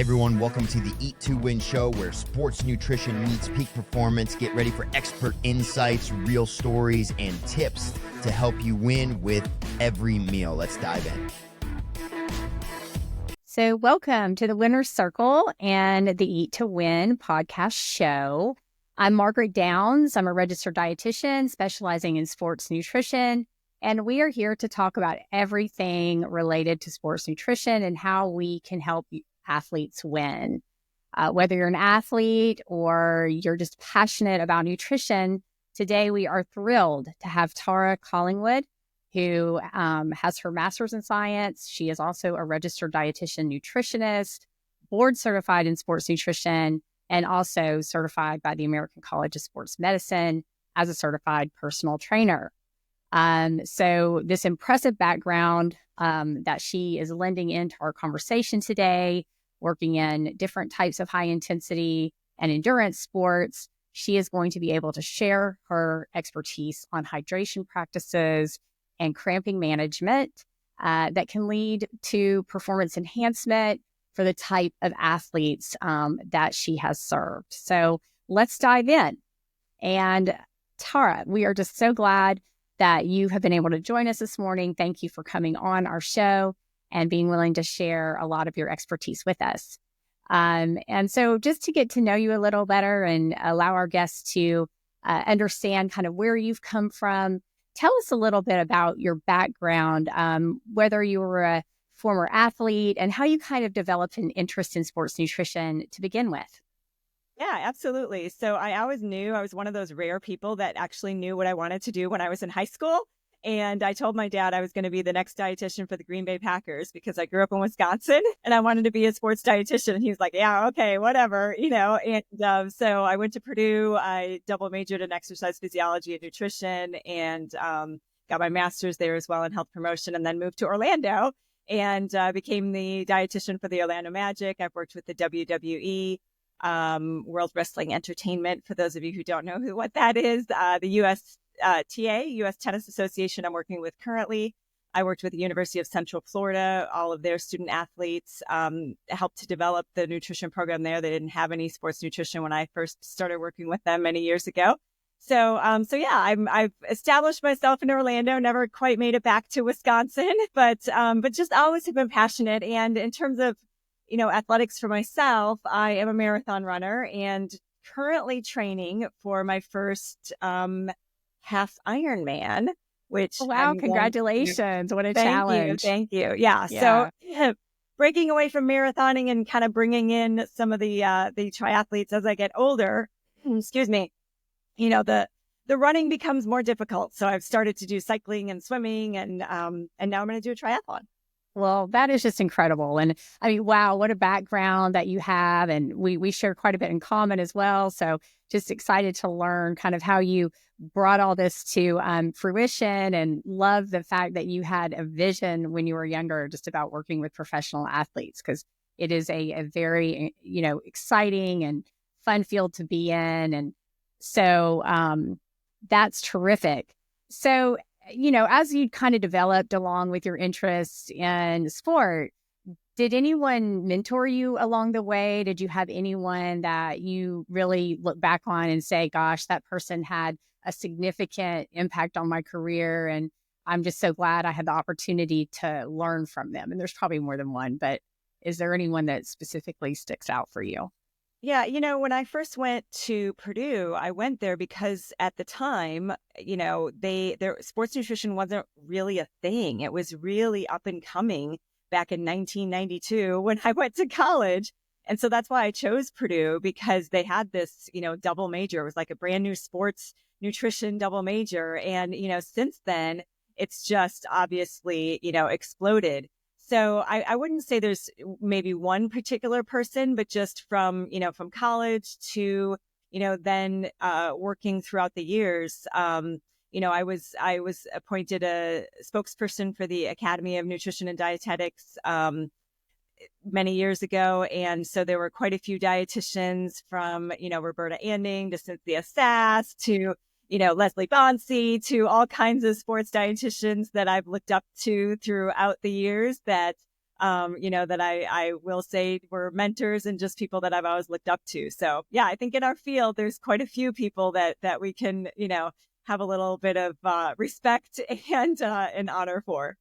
Hey everyone, welcome to the Eat to Win show where sports nutrition meets peak performance. Get ready for expert insights, real stories, and tips to help you win with every meal. Let's dive in. So welcome to the Winner's Circle and the Eat to Win podcast show. I'm Margaret Downs. I'm a registered dietitian specializing in sports nutrition. And we are here to talk about everything related to sports nutrition and how we can help athletes win. Whether you're an athlete or you're just passionate about nutrition, today we are thrilled to have Tara Collingwood, who has her master's in science. She is also a registered dietitian nutritionist, board certified in sports nutrition, and also certified by the American College of Sports Medicine as a certified personal trainer. So this impressive background that she is lending into our conversation today, working in different types of high intensity and endurance sports, she is going to be able to share her expertise on hydration practices and cramping management that can lead to performance enhancement for the type of athletes that she has served. So let's dive in. And Tara, we are just so glad that you have been able to join us this morning. Thank you for coming on our show and being willing to share a lot of your expertise with us. And so just to get to know you a little better and allow our guests to understand kind of where you've come from, tell us a little bit about your background, whether you were a former athlete and how you kind of developed an interest in sports nutrition to begin with. Yeah, absolutely. So I always knew I was one of those rare people that actually knew what I wanted to do when I was in high school. And I told my dad I was going to be the next dietitian for the Green Bay Packers because I grew up in Wisconsin and I wanted to be a sports dietitian. And he was like, yeah, okay, whatever, And so I went to Purdue. I double majored in exercise physiology and nutrition and got my master's there as well in health promotion, and then moved to Orlando and became the dietitian for the Orlando Magic. I've worked with the WWE. World Wrestling Entertainment, for those of you who don't know what that is, the U.S. U.S. Tennis Association I'm working with currently. I worked with the University of Central Florida, all of their student athletes, helped to develop the nutrition program there. They didn't have any sports nutrition when I first started working with them many years ago. So yeah, I've established myself in Orlando, never quite made it back to Wisconsin, but just always have been passionate. And in terms of athletics for myself, I am a marathon runner and currently training for my first half Ironman, which wow, congratulations. What a challenge. Thank you. Yeah. So breaking away from marathoning and kind of bringing in some of the triathletes as I get older, excuse me, the running becomes more difficult. So I've started to do cycling and swimming and now I'm going to do a triathlon. Well, that is just incredible. And I mean, wow, what a background that you have. And we share quite a bit in common as well. So just excited to learn kind of how you brought all this to fruition, and love the fact that you had a vision when you were younger just about working with professional athletes, because it is a very, exciting and fun field to be in. And so that's terrific. So as you kind of developed along with your interests in sport, did anyone mentor you along the way? Did you have anyone that you really look back on and say, gosh, that person had a significant impact on my career, and I'm just so glad I had the opportunity to learn from them? And there's probably more than one, but is there anyone that specifically sticks out for you? Yeah, when I first went to Purdue, I went there because at the time, their sports nutrition wasn't really a thing. It was really up and coming back in 1992 when I went to college. And so that's why I chose Purdue, because they had this, double major. It was like a brand new sports nutrition double major. And, since then, it's just obviously, exploded. So I wouldn't say there's maybe one particular person, but just from college to, then working throughout the years, I was appointed a spokesperson for the Academy of Nutrition and Dietetics many years ago. And so there were quite a few dietitians from, Roberta Anding to Cynthia Sass to, Leslie Bonsi, to all kinds of sports dietitians that I've looked up to throughout the years that that I will say were mentors and just people that I've always looked up to. So yeah, I think in our field, there's quite a few people that we can, have a little bit of respect and honor for.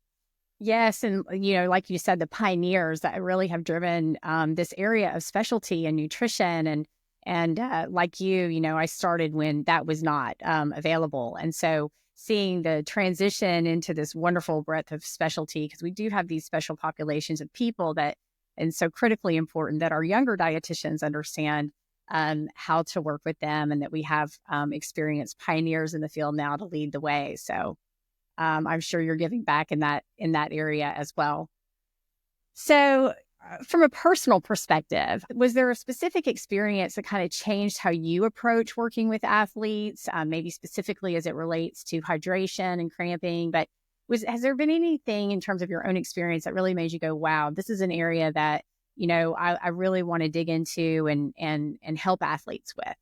Yes, and like you said, the pioneers that really have driven this area of specialty and nutrition, and like I started when that was not available, and so seeing the transition into this wonderful breadth of specialty, because we do have these special populations of people that, and so critically important that our younger dietitians understand how to work with them, and that we have experienced pioneers in the field now to lead the way. So. I'm sure you're giving back in that area as well. So, from a personal perspective, was there a specific experience that kind of changed how you approach working with athletes, maybe specifically as it relates to hydration and cramping? But has there been anything in terms of your own experience that really made you go, "Wow, this is an area that I really want to dig into and help athletes with"?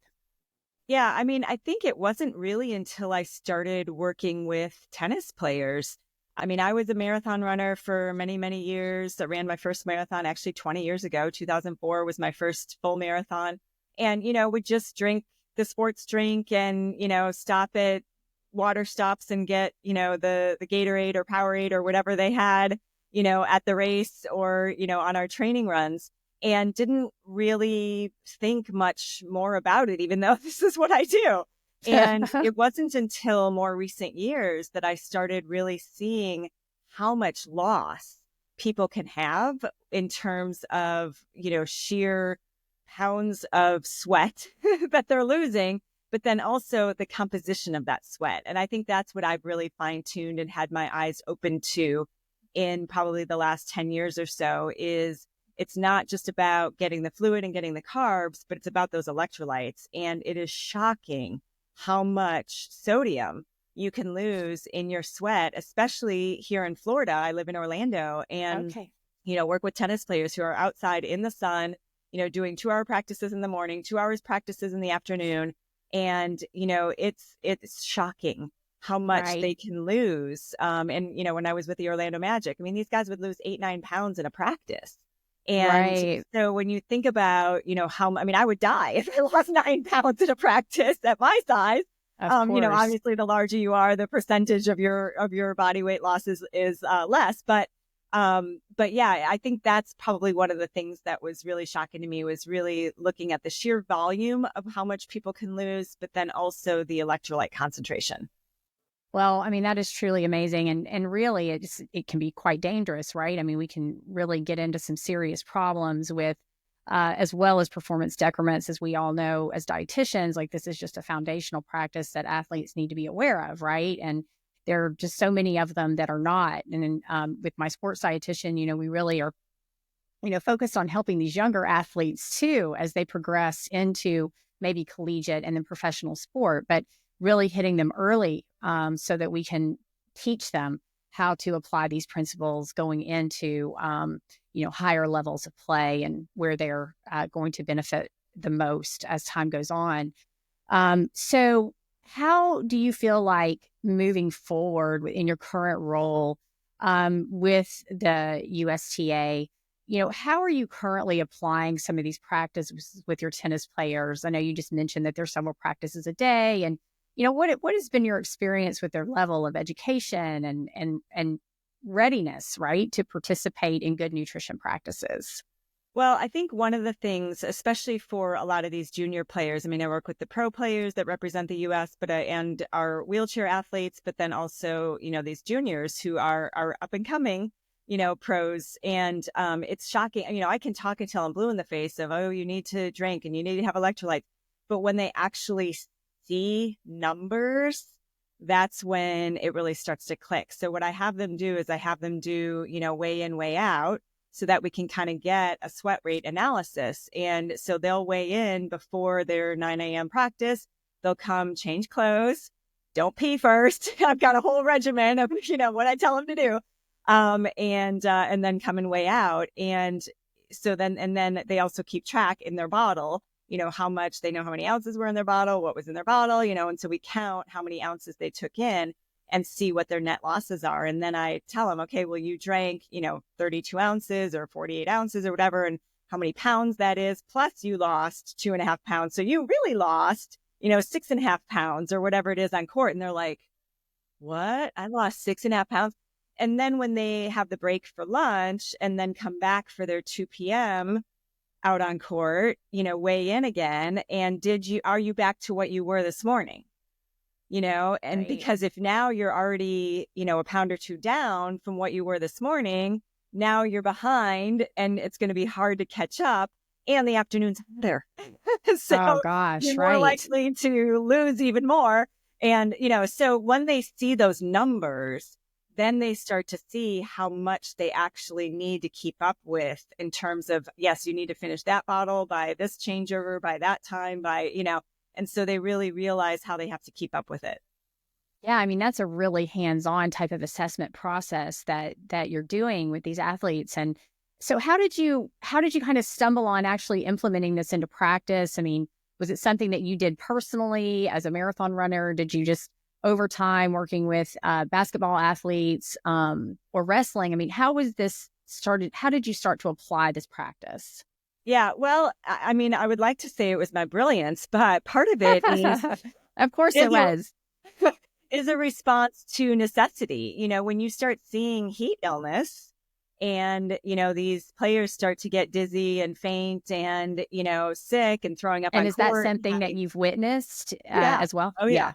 Yeah, I mean, I think it wasn't really until I started working with tennis players. I mean, I was a marathon runner for many, many years. I ran my first marathon actually 20 years ago. 2004 was my first full marathon. And, would just drink the sports drink and, stop at water stops and get, the Gatorade or Powerade or whatever they had, at the race or, on our training runs. And didn't really think much more about it, even though this is what I do. And it wasn't until more recent years that I started really seeing how much loss people can have in terms of, sheer pounds of sweat that they're losing, but then also the composition of that sweat. And I think that's what I've really fine-tuned and had my eyes open to in probably the last 10 years or so is it's not just about getting the fluid and getting the carbs, but it's about those electrolytes. And it is shocking how much sodium you can lose in your sweat, especially here in Florida. I live in Orlando and, work with tennis players who are outside in the sun, doing 2-hour practices in the morning, 2 hours practices in the afternoon. And, it's shocking how much they can lose. And, when I was with the Orlando Magic, I mean, these guys would lose 8-9 pounds in a practice. And so when you think about, I would die if I lost 9 pounds in a practice at my size. Obviously the larger you are, the percentage of your body weight loss is less. But yeah, I think that's probably one of the things that was really shocking to me was really looking at the sheer volume of how much people can lose, but then also the electrolyte concentration. Well, I mean, that is truly amazing. And really, it can be quite dangerous, right? I mean, we can really get into some serious problems with, as well as performance decrements, as we all know as dietitians, like this is just a foundational practice that athletes need to be aware of, right? And there are just so many of them that are not. And with my sports dietitian, we really are, focused on helping these younger athletes too, as they progress into maybe collegiate and then professional sport. But really hitting them early so that we can teach them how to apply these principles going into, higher levels of play and where they're going to benefit the most as time goes on. So how do you feel like moving forward in your current role with the USTA? How are you currently applying some of these practices with your tennis players? I know you just mentioned that there's several practices a day, and what has been your experience with their level of education and readiness, right, to participate in good nutrition practices? Well, I think one of the things, especially for a lot of these junior players, I mean, I work with the pro players that represent the U.S., and our wheelchair athletes, but then also, these juniors who are up and coming, pros. And it's shocking. I can talk until I'm blue in the face of, oh, you need to drink and you need to have electrolytes. But when they actually see numbers, that's when it really starts to click. So what I have them do is I have them do, weigh in, weigh out, so that we can kind of get a sweat rate analysis. And so they'll weigh in before their 9 a.m. practice. They'll come change clothes. Don't pee first. I've got a whole regimen of, what I tell them to do. And then come and weigh out. And so then they also keep track in their bottle, how much they know, how many ounces were in their bottle, what was in their bottle, and so we count how many ounces they took in. and see what their net losses are. And then I tell them, okay, well, you drank, 32 ounces or 48 ounces or whatever, and how many pounds that is, plus you lost 2.5 pounds. So you really lost, 6.5 pounds or whatever it is on court. And they're like, what? I lost 6.5 pounds. And then when they have the break for lunch and then come back for their 2 p.m. out on court, weigh in again. And are you back to what you were this morning? And Right. because if now you're already, a pound or two down from what you were this morning, now you're behind and it's going to be hard to catch up. And the afternoon's hotter. So Oh gosh, you're more right. likely to lose even more. And, so when they see those numbers, then they start to see how much they actually need to keep up with in terms of, yes, you need to finish that bottle by this changeover, by that time, and so they really realize how they have to keep up with it. Yeah, I mean, that's a really hands-on type of assessment process that you're doing with these athletes. And so how did you kind of stumble on actually implementing this into practice? I mean, was it something that you did personally as a marathon runner? Did you just over time working with basketball athletes or wrestling? I mean, how was this started? How did you start to apply this practice? Yeah, well, I mean, I would like to say it was my brilliance, but part of it is Of course is it was. is a response to necessity. When you start seeing heat illness and, these players start to get dizzy and faint and, sick and throwing up And on is that court and something that having, you've witnessed yeah. as well? Oh, yeah.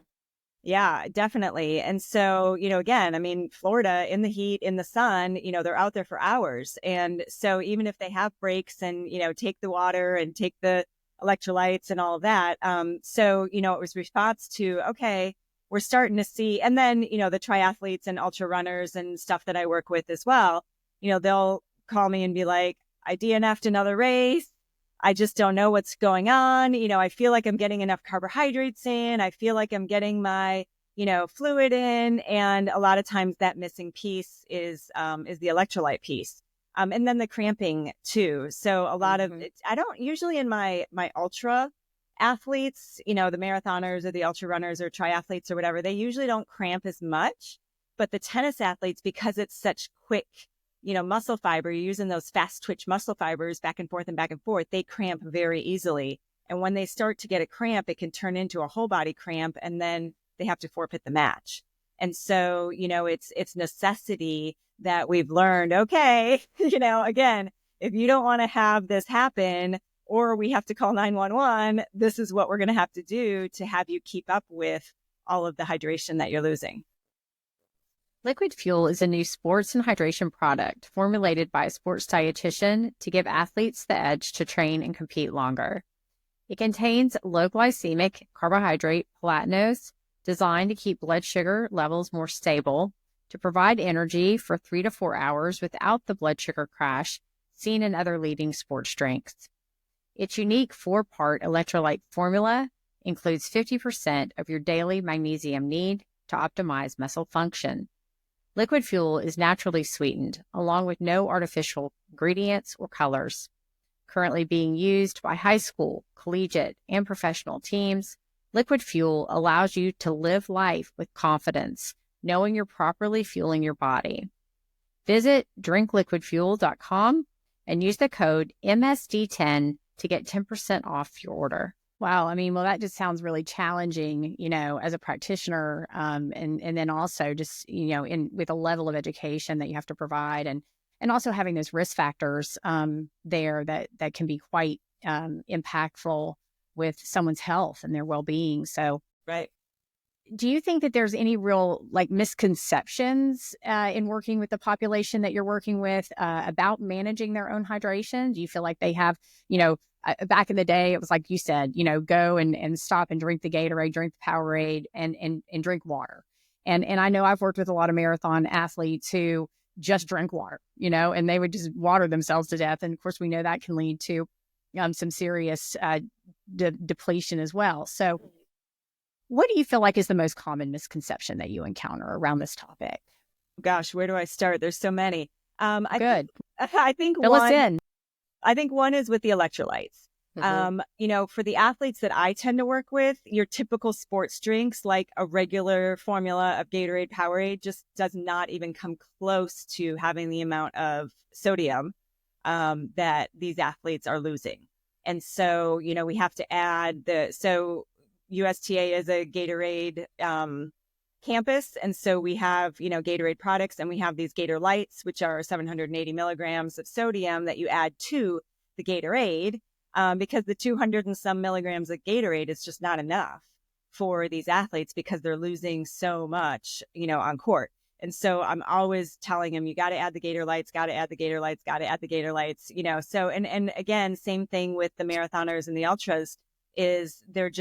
Yeah, definitely. And so, again, I mean, Florida in the heat, in the sun, they're out there for hours. And so even if they have breaks and, take the water and take the electrolytes and all of that. So, it was response to, okay, we're starting to see, and then, the triathletes and ultra runners and stuff that I work with as well, they'll call me and be like, I DNF'd another race. I just don't know what's going on. I feel like I'm getting enough carbohydrates in. I feel like I'm getting my, fluid in. And a lot of times that missing piece is the electrolyte piece. And then the cramping too. So a lot of it, I don't usually in my ultra athletes, the marathoners or the ultra runners or triathletes or whatever, they usually don't cramp as much. But the tennis athletes, because it's such quick, muscle fiber, you're using those fast twitch muscle fibers back and forth, they cramp very easily. And when they start to get a cramp, it can turn into a whole body cramp and then they have to forfeit the match. And so, it's necessity that we've learned, okay, again, if you don't want to have this happen or we have to call 911, this is what we're going to have to do to have you keep up with all of the hydration that you're losing. Liquid Fuel is a new sports and hydration product formulated by a sports dietitian to give athletes the edge to train and compete longer. It contains low glycemic carbohydrate platinose designed to keep blood sugar levels more stable, to provide energy for 3 to 4 hours without the blood sugar crash seen in other leading sports drinks. Its unique 4-part electrolyte formula includes 50% of your daily magnesium need to optimize muscle function. Liquid Fuel is naturally sweetened, along with no artificial ingredients or colors. Currently being used by high school, collegiate, and professional teams, Liquid Fuel allows you to live life with confidence, knowing you're properly fueling your body. Visit drinkliquidfuel.com and use the code MSD10 to get 10% off your order. Wow. I mean, well, that just sounds really challenging, as a practitioner, and then also just, with a level of education that you have to provide and also having those risk factors there that can be quite impactful with someone's health and their well-being. So, Right. do you think that there's any real misconceptions in working with the population that you're working with about managing their own hydration? Do you feel like they have, back in the day, it was like you said, go and stop and drink the Gatorade, drink the Powerade, and drink water. And I know I've worked with a lot of marathon athletes who just drink water, and they would just water themselves to death. And of course, we know that can lead to some serious depletion as well. So what do you feel like is the most common misconception that you encounter around this topic? Gosh, where do I start? There's so many. Good. I think Fill us in. I think one is with the electrolytes. For the athletes that I tend to work with, your typical sports drinks, like a regular formula of Gatorade, Powerade, just does not even come close to having the amount of sodium that these athletes are losing. And so, we have to add so USTA is a Gatorade campus. And so we have, Gatorade products, and we have these Gator Lights, which are 780 milligrams of sodium that you add to the Gatorade, because the 200 and some milligrams of Gatorade is just not enough for these athletes because they're losing so much, on court. And so I'm always telling them, you got to add the Gator Lights, got to add the Gator Lights, got to add the Gator Lights, So, and again, same thing with the marathoners and the ultras is they're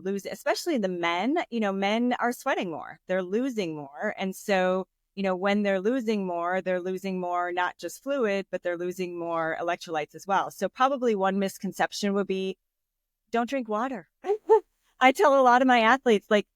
losing, especially the men, men are sweating more, they're losing more. And so, when they're losing more, not just fluid, but they're losing more electrolytes as well. So probably one misconception would be, don't drink water. I tell a lot of my athletes, like,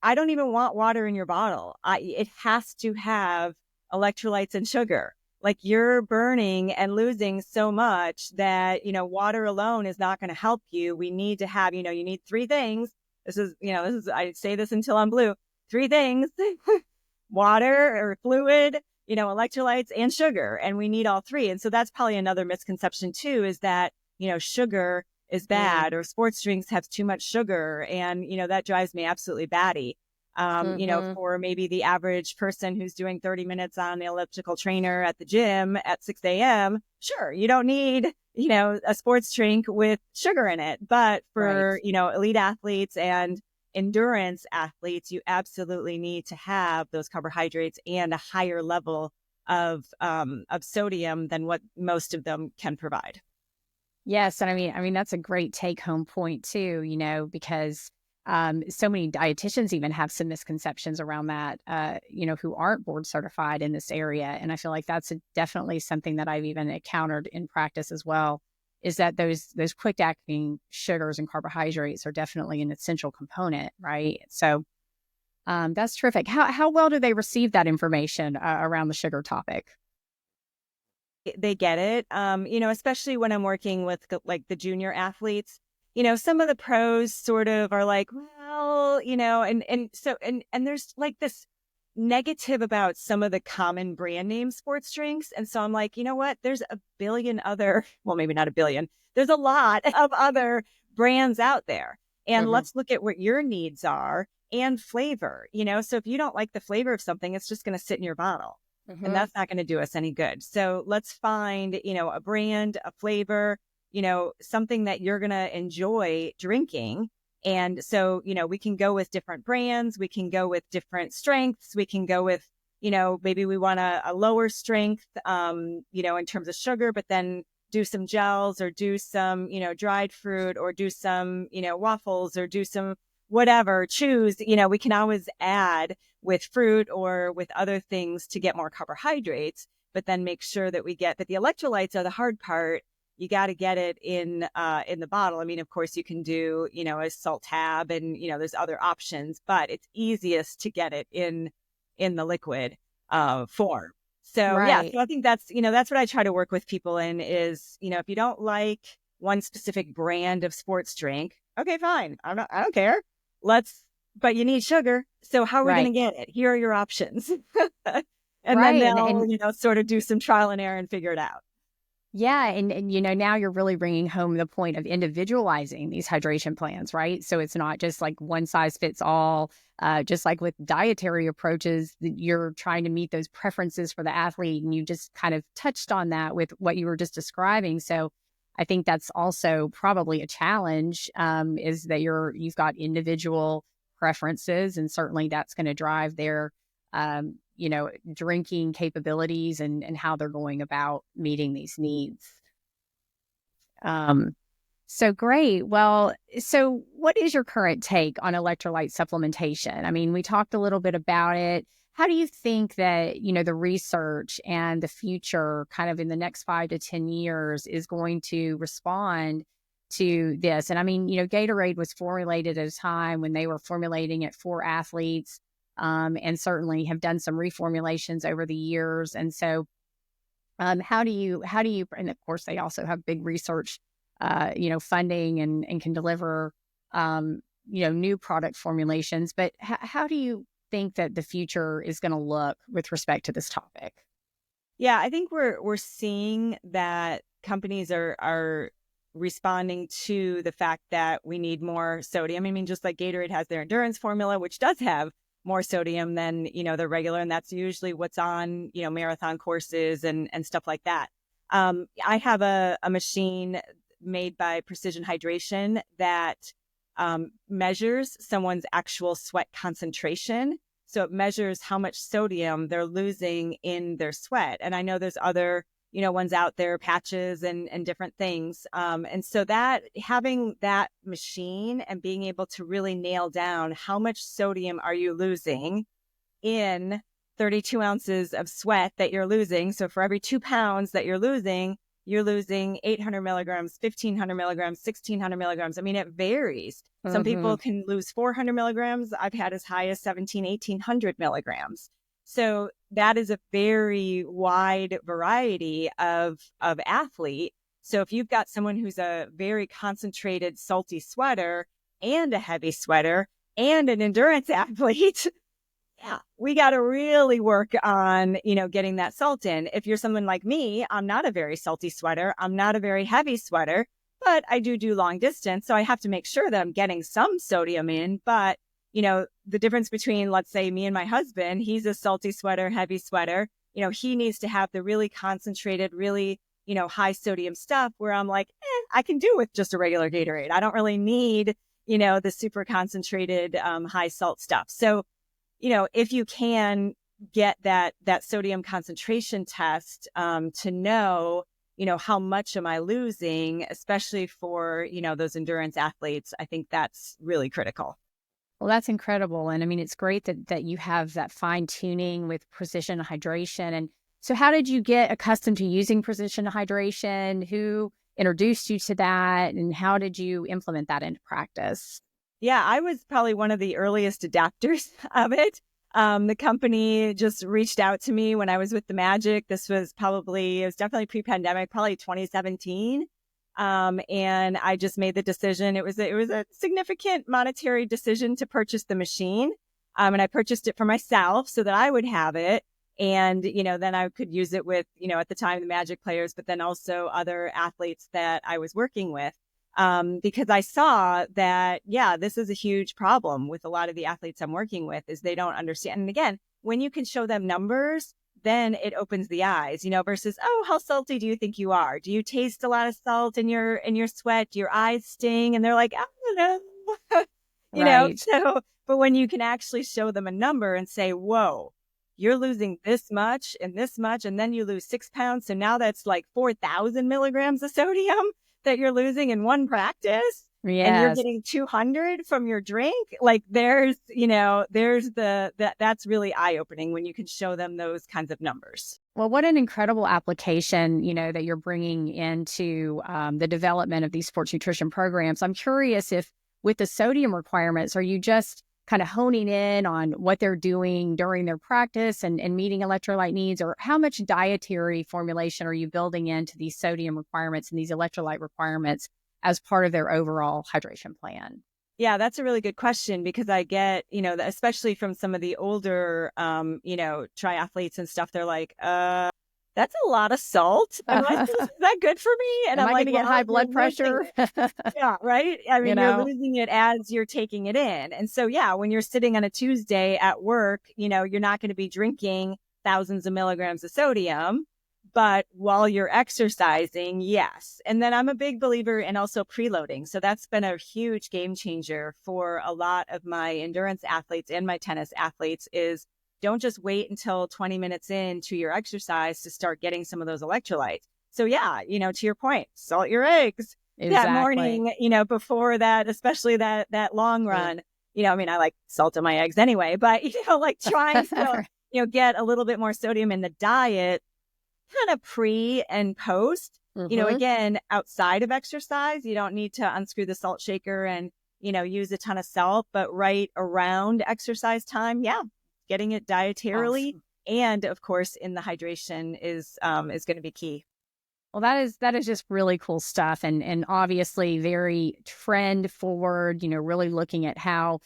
I don't even want water in your bottle. It has to have electrolytes and sugar. Like, you're burning and losing so much that, water alone is not going to help you. We need to have, you need three things. I say this until I'm blue. Three things, water or fluid, electrolytes and sugar. And we need all three. And so that's probably another misconception too, is that, sugar is bad or sports drinks have too much sugar. And, that drives me absolutely batty. For maybe the average person who's doing 30 minutes on the elliptical trainer at the gym at 6 a.m., sure, you don't need, a sports drink with sugar in it. But for, elite athletes and endurance athletes, you absolutely need to have those carbohydrates and a higher level of sodium than what most of them can provide. Yes. And I mean, that's a great take home point too, because so many dietitians even have some misconceptions around that, who aren't board certified in this area. And I feel like that's definitely something that I've even encountered in practice as well, is that those quick acting sugars and carbohydrates are definitely an essential component, right? So that's terrific. How well do they receive that information around the sugar topic? They get it, especially when I'm working with like the junior athletes. Some of the pros sort of are like, well, and there's like this negative about some of the common brand name sports drinks. And so I'm like, you know what? There's a billion other, well, maybe not a billion. There's a lot of other brands out there. And let's look at what your needs are and flavor, So if you don't like the flavor of something, it's just going to sit in your bottle. And that's not going to do us any good. So let's find, a brand, a flavor, something that you're going to enjoy drinking. And so, we can go with different brands. We can go with different strengths. We can go with, maybe we want a lower strength, in terms of sugar, but then do some gels or do some, dried fruit or do some, waffles or do some whatever, choose, we can always add with fruit or with other things to get more carbohydrates, but then make sure that we get that the electrolytes are the hard part. You got to get it in the bottle. I mean, of course, you can do, a salt tab and, there's other options, but it's easiest to get it in the liquid form. So, so I think that's what I try to work with people in is, if you don't like one specific brand of sports drink, okay, fine. I don't care. But you need sugar. So how are we going to get it? Here are your options. And then they'll, sort of do some trial and error and figure it out. Yeah. And, now you're really bringing home the point of individualizing these hydration plans, right? So it's not just like one size fits all, just like with dietary approaches, you're trying to meet those preferences for the athlete. And you just kind of touched on that with what you were just describing. So I think that's also probably a challenge, is that you've got individual preferences, and certainly that's going to drive their, drinking capabilities and how they're going about meeting these needs. So great. Well, so what is your current take on electrolyte supplementation? I mean, we talked a little bit about it. How do you think that, the research and the future kind of in the next 5 to 10 years is going to respond to this? And I mean, Gatorade was formulated at a time when they were formulating it for athletes, and certainly have done some reformulations over the years. And so how do you, and of course they also have big research funding and can deliver, new product formulations. But how do you think that the future is going to look with respect to this topic? Yeah, I think we're seeing that companies are responding to the fact that we need more sodium. I mean, just like Gatorade has their endurance formula, which does have more sodium than, the regular, and that's usually what's on, marathon courses and stuff like that. I have a machine made by Precision Hydration that measures someone's actual sweat concentration. So it measures how much sodium they're losing in their sweat. And I know there's other, ones out there, patches and different things. And so that having that machine and being able to really nail down how much sodium are you losing in 32 ounces of sweat that you're losing. So for every 2 pounds that you're losing 800 milligrams, 1,500 milligrams, 1,600 milligrams. I mean, it varies. Some people can lose 400 milligrams. I've had as high as 1,800 milligrams. So that is a very wide variety of athlete. So if you've got someone who's a very concentrated, salty sweater and a heavy sweater and an endurance athlete, yeah, we got to really work on, getting that salt in. If you're someone like me, I'm not a very salty sweater. I'm not a very heavy sweater, but I do long distance. So I have to make sure that I'm getting some sodium in. But, the difference between, let's say, me and my husband, he's a salty sweater, heavy sweater. He needs to have the really concentrated, really, high sodium stuff where I'm like, I can do with just a regular Gatorade. I don't really need, the super concentrated, high salt stuff. So, if you can get that sodium concentration test to know, how much am I losing, especially for, those endurance athletes, I think that's really critical. Well, that's incredible. And I mean, it's great that you have that fine tuning with precision hydration. And so how did you get accustomed to using precision hydration? Who introduced you to that? And how did you implement that into practice? Yeah, I was probably one of the earliest adapters of it. The company just reached out to me when I was with the Magic. It was definitely pre-pandemic, probably 2017. And I just made the decision. It was a significant monetary decision to purchase the machine. And I purchased it for myself so that I would have it. And, then I could use it with, at the time, the Magic players, but then also other athletes that I was working with. Because I saw that, this is a huge problem with a lot of the athletes I'm working with is they don't understand. And again, when you can show them numbers, then it opens the eyes, versus, oh, how salty do you think you are? Do you taste a lot of salt in your sweat? Do your eyes sting? And they're like, I don't know, Right. So, but when you can actually show them a number and say, whoa, you're losing this much, and then you lose 6 pounds. So now that's like 4,000 milligrams of sodium that you're losing in one practice. Yes. And you're getting 200 from your drink. Like that's really eye-opening when you can show them those kinds of numbers. Well, what an incredible application, that you're bringing into the development of these sports nutrition programs. I'm curious if with the sodium requirements, are you just kind of honing in on what they're doing during their practice and meeting electrolyte needs, or how much dietary formulation are you building into these sodium requirements and these electrolyte requirements as part of their overall hydration plan? Yeah, that's a really good question because I get, especially from some of the older, triathletes and stuff, they're like, that's a lot of salt. I'm like, is that good for me? And Am I'm I like, going to get high blood pressure? Yeah, right. I mean, you're losing it as you're taking it in. And so, when you're sitting on a Tuesday at work, you're not going to be drinking thousands of milligrams of sodium. But while you're exercising, yes. And then I'm a big believer in also preloading. So that's been a huge game changer for a lot of my endurance athletes and my tennis athletes is don't just wait until 20 minutes into your exercise to start getting some of those electrolytes. So to your point, salt your eggs that morning, before that, especially that long run. I mean, I like salt in my eggs anyway, but, like trying to, get a little bit more sodium in the diet kind of pre and post, again, outside of exercise, you don't need to unscrew the salt shaker and, use a ton of salt, but right around exercise time, getting it dietarily. Awesome. And of course, in the hydration is going to be key. Well, that is just really cool stuff, and obviously very trend forward. Really looking at how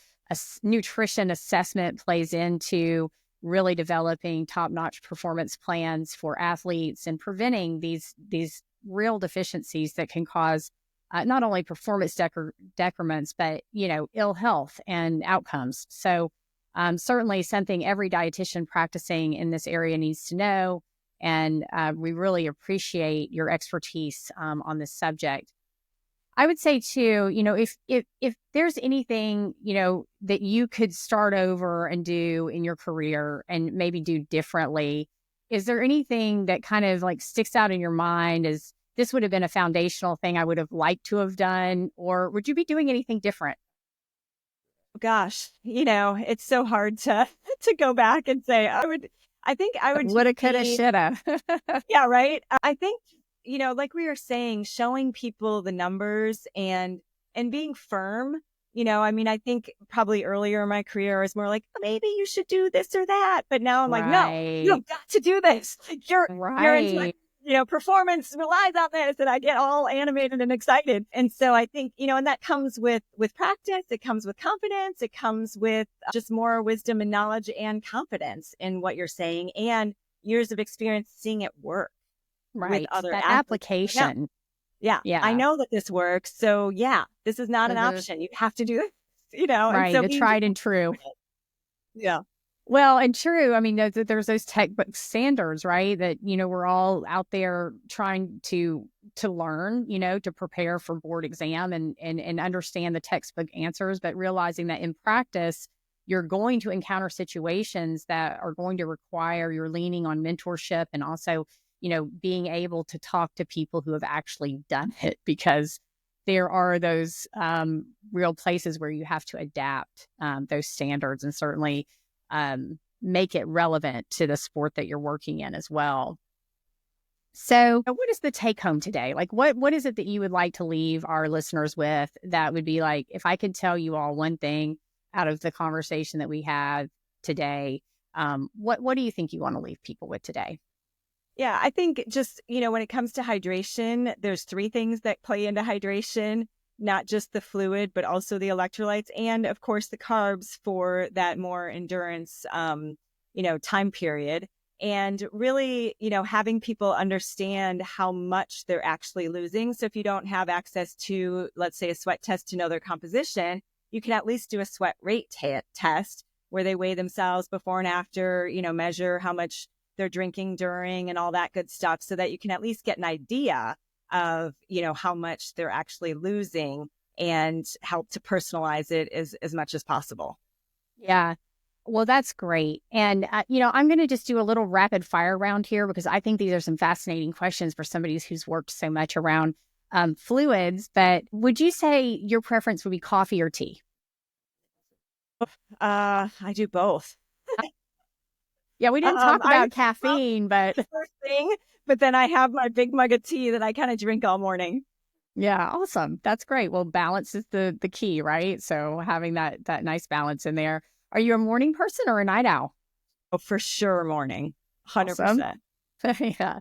nutrition assessment plays into really developing top notch performance plans for athletes and preventing these real deficiencies that can cause not only performance decrements, but ill health and outcomes. So certainly something every dietitian practicing in this area needs to know. And we really appreciate your expertise on this subject. I would say too, if there's anything, that you could start over and do in your career and maybe do differently, is there anything that kind of like sticks out in your mind as this would have been a foundational thing I would have liked to have done, or would you be doing anything different? Gosh, it's so hard to to go back and say I think I would Woulda, just coulda, be, shoulda. yeah, right. I think, like we were saying, showing people the numbers and being firm. I mean, I think probably earlier in my career I was more like, maybe you should do this or that. But now I'm like, no, you Right. have got to do this. Like your entire, Right. performance relies on this. And I get all animated and excited. And so I think, and that comes with practice. It comes with confidence. It comes with just more wisdom and knowledge and confidence in what you're saying and years of experience seeing it work with Right. other That athletes. Yeah. application. Yeah. I Yeah. know that this works. So yeah, this is not an The option. You have to do this, and right. so The being just tried and true. confident. Yeah. Well, and true. I mean, there's those textbook standards, right? That we're all out there trying to learn, to prepare for board exam and understand the textbook answers, but realizing that in practice, you're going to encounter situations that are going to require your leaning on mentorship and also, being able to talk to people who have actually done it because there are those real places where you have to adapt those standards and certainly make it relevant to the sport that you're working in as well. So, what is the take home today? Like, what is it that you would like to leave our listeners with that would be like, if I could tell you all one thing out of the conversation that we had today, what do you think you want to leave people with today? Yeah. I think just, when it comes to hydration, there's three things that play into hydration, not just the fluid, but also the electrolytes and of course the carbs for that more endurance, time period. And really, having people understand how much they're actually losing. So if you don't have access to, let's say, a sweat test to know their composition, you can at least do a sweat rate test where they weigh themselves before and after, measure how much they're drinking during and all that good stuff so that you can at least get an idea of, how much they're actually losing and help to personalize it as much as possible. Yeah. Well, that's great. And, I'm going to just do a little rapid fire round here because I think these are some fascinating questions for somebody who's worked so much around fluids. But would you say your preference would be coffee or tea? I do both. Yeah, we didn't talk I about caffeine, but first thing, but then I have my big mug of tea that I kind of drink all morning. yeah, awesome. That's great. Well, balance is the key, right? So having that nice balance in there. Are you a morning person or a night owl? Oh, for sure, morning, Awesome. 100%. Yeah.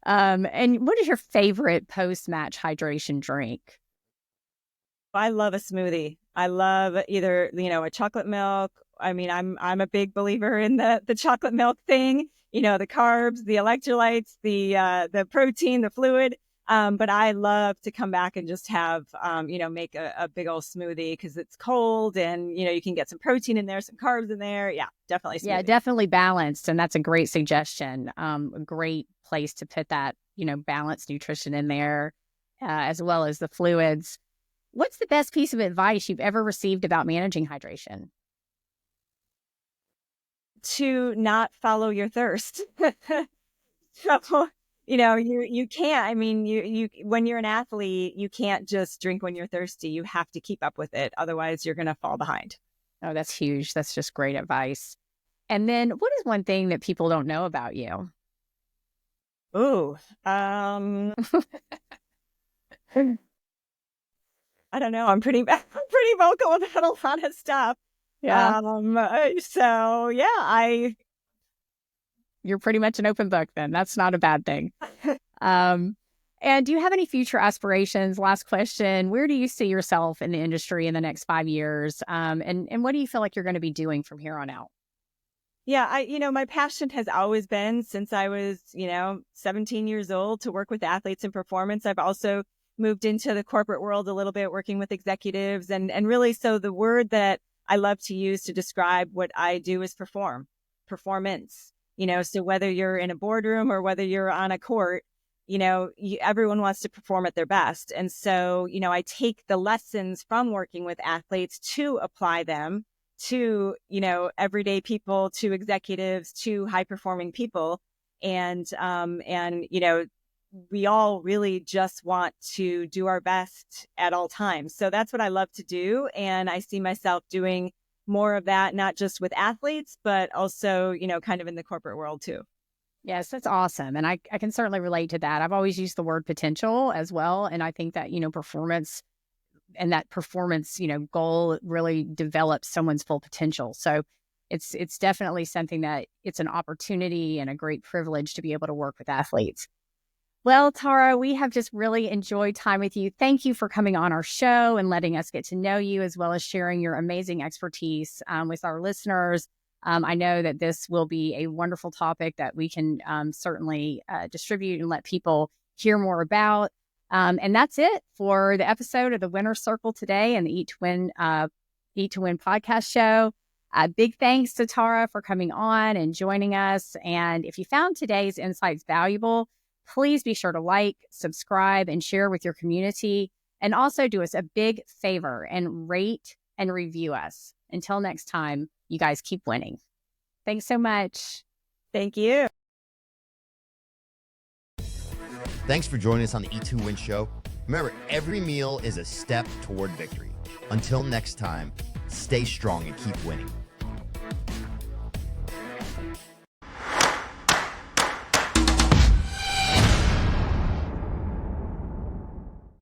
And what is your favorite post-match hydration drink? I love a smoothie. I love either, a chocolate milk. I mean, I'm a big believer in the chocolate milk thing, the carbs, the electrolytes, the protein, the fluid. But I love to come back and just have, make a big old smoothie because it's cold and, you can get some protein in there, some carbs in there. Yeah, definitely Yeah, smoothie. definitely balanced. And that's a great suggestion. A great place to put that, balanced nutrition in there, as well as the fluids. What's the best piece of advice you've ever received about managing hydration? To not follow your thirst. So, you can't, I mean, you, when you're an athlete, you can't just drink when you're thirsty. You have to keep up with it. Otherwise you're going to fall behind. Oh, that's huge. That's just great advice. And then what is one thing that people don't know about you? Ooh, I don't know. I'm pretty, I'm pretty vocal about a lot of stuff. Yeah. So yeah, You're pretty much an open book then. That's not a bad thing. Um, And do you have any future aspirations? Last question. Where do you see yourself in the industry in the next 5 years? And what do you feel like you're going to be doing from here on out? Yeah, my passion has always been since I was, 17 years old to work with athletes and performance. I've also moved into the corporate world a little bit, working with executives and really, so the word that I love to use to describe what I do is performance. So whether you're in a boardroom or whether you're on a court, everyone wants to perform at their best. And so, I take the lessons from working with athletes to apply them to, everyday people, to executives, to high performing people. And we all really just want to do our best at all times. So that's what I love to do. And I see myself doing more of that, not just with athletes, but also, kind of in the corporate world too. Yes, that's awesome. And I can certainly relate to that. I've always used the word potential as well. And I think that, performance and that performance, goal really develops someone's full potential. So it's definitely something that it's an opportunity and a great privilege to be able to work with athletes. Well, Tara, we have just really enjoyed time with you. Thank you for coming on our show and letting us get to know you, as well as sharing your amazing expertise with our listeners. I know that this will be a wonderful topic that we can certainly distribute and let people hear more about. And that's it for the episode of the Winner's Circle today and the Eat to Win podcast show. Big thanks to Tara for coming on and joining us. And if you found today's insights valuable, please be sure to like, subscribe, and share with your community. And also do us a big favor and rate and review us. Until next time, you guys keep winning. Thanks so much. Thank you. Thanks for joining us on the Eat to Win show. Remember, every meal is a step toward victory. Until next time, stay strong and keep winning.